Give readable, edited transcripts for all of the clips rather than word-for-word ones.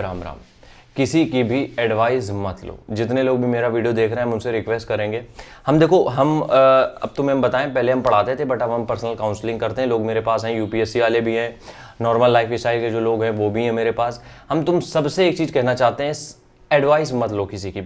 राम राम। किसी की भी एडवाइस मत लो। जितने लोग भी मेरा वीडियो देख रहे हैं, हम उनसे रिक्वेस्ट करेंगे, हम देखो हम अब तुम्हें हम बताएं, पहले हम पढ़ाते थे बट अब हम पर्सनल काउंसलिंग करते हैं। लोग मेरे पास हैं, यूपीएससी वाले भी हैं, नॉर्मल लाइफ स्टाइल के जो लोग हैं वो भी हैं मेरे पास। हम तुम सबसे एक चीज़ कहना चाहते हैं, एडवाइस मत लो किसी की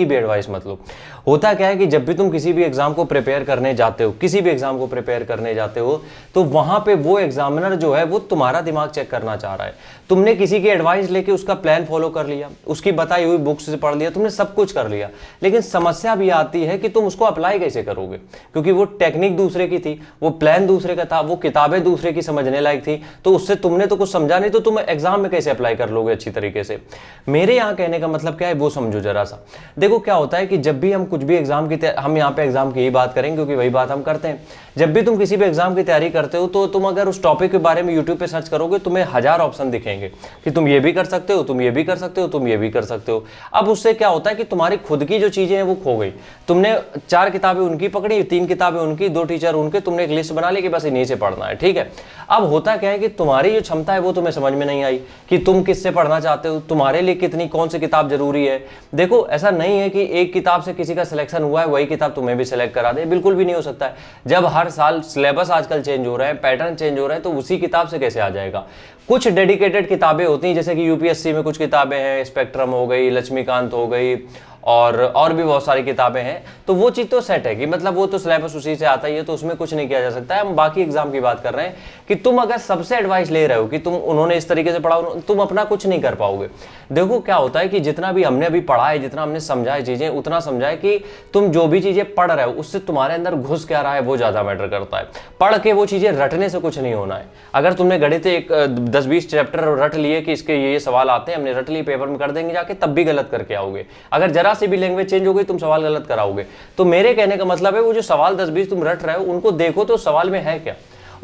भी एडवाइस मत लो। होता क्या है कि जब भी तुम किसी भी एग्जाम को प्रिपेयर करने जाते हो, किसी भी एग्जाम को प्रिपेयर करने जाते हो, तो वहां पे वो एग्जामिनर जो है वो तुम्हारा दिमाग चेक करना चाह रहा है। तुमने किसी की एडवाइस लेके उसका प्लान फॉलो कर लिया, उसकी बताई हुई बुक्स से पढ़ लिया, तुमने सब कुछ कर लिया, लेकिन समस्या भी आती है कि तुम उसको अप्लाई कैसे करोगे, क्योंकि वो टेक्निक दूसरे की थी, वो प्लान दूसरे का था, वो किताबें दूसरे की समझने लायक थी, तो उससे तुमने तो कुछ समझा नहीं, तो तुम एग्जाम में कैसे अप्लाई कर लोगे अच्छी तरीके से। मेरे यहाँ कहने का मतलब क्या है वो समझो जरा सा। देखो क्या होता है कि जब भी हम कुछ भी एग्जाम की हम यहाँ पे एग्जाम की ही बात करेंगे क्योंकि वही बात हम करते हैं। जब भी तुम किसी भी एग्जाम की तैयारी करते हो तो तुम अगर उस टॉपिक के बारे में यूट्यूब पे सर्च करोगे, तुम्हें 1000 ऑप्शन दिखेंगे कि तुम ये भी कर सकते हो, तुम ये भी कर सकते हो, तुम ये भी कर सकते हो। अब उससे क्या होता है कि तुम्हारी खुद की जो चीजें हैं वो खो गई। तुमने 4 किताबें उनकी पकड़ी, 3 किताबें उनकी, 2 टीचर उनके, तुमने एक लिस्ट बना ली कि बस इन्हीं से पढ़ना है, ठीक है। अब होता क्या है कि तुम्हारी जो क्षमता है वो तुम्हें समझ में नहीं आई कि तुम किससे पढ़ना चाहते हो, तुम्हारे लिए कितनी कौन सी किताब जरूरी है। देखो ऐसा नहीं है कि एक किताब से किसी का सिलेक्शन हुआ है वही किताब तुम्हें भी सिलेक्ट करा दे, बिल्कुल भी नहीं हो सकता है। जब हर साल सिलेबस आजकल चेंज हो रहा है, पैटर्न चेंज हो रहा है, तो उसी किताब से कैसे आ जाएगा। कुछ डेडिकेटेड किताबें होती हैं, जैसे कि यूपीएससी में कुछ किताबें हैं, स्पेक्ट्रम हो गई, लक्ष्मीकांत हो गई, और भी बहुत सारी किताबें हैं, तो वो चीज़ तो सेट है कि मतलब वो तो सिलेबस उसी से आता ही है, तो उसमें कुछ नहीं किया जा सकता है। हम बाकी एग्जाम की बात कर रहे हैं कि तुम अगर सबसे एडवाइस ले रहे हो कि तुम उन्होंने इस तरीके से पढ़ा, तुम अपना कुछ नहीं कर पाओगे। देखो क्या होता है कि जितना भी हमने अभी पढ़ा है, जितना हमने समझा है चीज़ें, उतना समझा है कि तुम जो भी चीज़ें पढ़ रहे हो उससे तुम्हारे अंदर घुस क्या रहा है वो ज़्यादा मैटर करता है। पढ़ के वो चीज़ें रटने से कुछ नहीं होना है। अगर तुमने गणित एक 10-20 चैप्टर रट लिए कि इसके ये सवाल आते हैं, हमने रट लिए, पेपर में कर देंगे जाके, तब भी गलत करके आओगे। अगर जरा सी भी लैंग्वेज चेंज हो गई, तुम सवाल गलत कराओगे। तो मेरे कहने का मतलब है वो जो सवाल 10-20 तुम रट रहे हो उनको देखो तो सवाल में है क्या,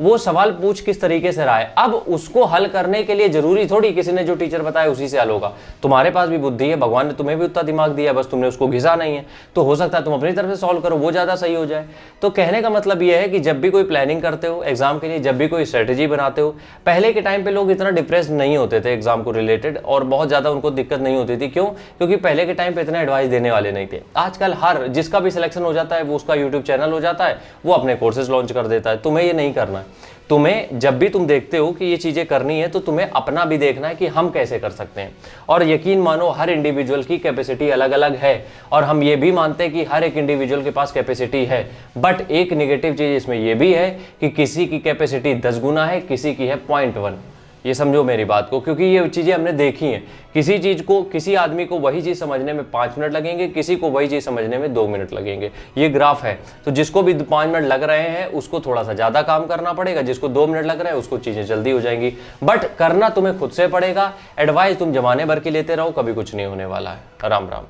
वो सवाल पूछ किस तरीके से रहा है। अब उसको हल करने के लिए जरूरी थोड़ी किसी ने जो टीचर बताया उसी से हल होगा। तुम्हारे पास भी बुद्धि है, भगवान ने तुम्हें भी उतना दिमाग दिया, बस तुमने उसको घिसा नहीं है। तो हो सकता है तुम अपनी तरफ से सॉल्व करो, वो ज्यादा सही हो जाए। तो कहने का मतलब ये है कि जब भी कोई प्लानिंग करते हो एग्जाम के लिए, जब भी कोई स्ट्रेटेजी बनाते हो, पहले के टाइम पे लोग इतना डिप्रेस नहीं होते थे एग्जाम को रिलेटेड, और बहुत ज्यादा उनको दिक्कत नहीं होती थी। क्यों? क्योंकि पहले के टाइम पे इतना एडवाइस देने वाले नहीं थे। आजकल हर जिसका भी सिलेक्शन हो जाता है वो उसका यूट्यूब चैनल हो जाता है, वो अपने कोर्सेज लॉन्च कर देता है। तुम्हें ये नहीं करना है। तुम्हें जब भी तुम देखते हो कि ये चीजें करनी है तो तुम्हें अपना भी देखना है कि हम कैसे कर सकते हैं। और यकीन मानो हर इंडिविजुअल की कैपेसिटी अलग अलग है, और हम ये भी मानते हैं कि हर एक इंडिविजुअल के पास कैपेसिटी है। बट एक नेगेटिव चीज इसमें यह भी है कि किसी की कैपेसिटी 10 गुना है, किसी की है 0.1। ये समझो मेरी बात को, क्योंकि ये चीजें हमने देखी हैं। किसी चीज को, किसी आदमी को वही चीज समझने में 5 मिनट लगेंगे, किसी को वही चीज समझने में 2 मिनट लगेंगे। ये ग्राफ है। तो जिसको भी 5 मिनट लग रहे हैं उसको थोड़ा सा ज्यादा काम करना पड़ेगा, जिसको 2 मिनट लग रहे हैं उसको चीजें जल्दी हो जाएंगी। बट करना तुम्हें खुद से पड़ेगा। एडवाइस तुम जमाने भर की लेते रहो, कभी कुछ नहीं होने वाला है। राम राम।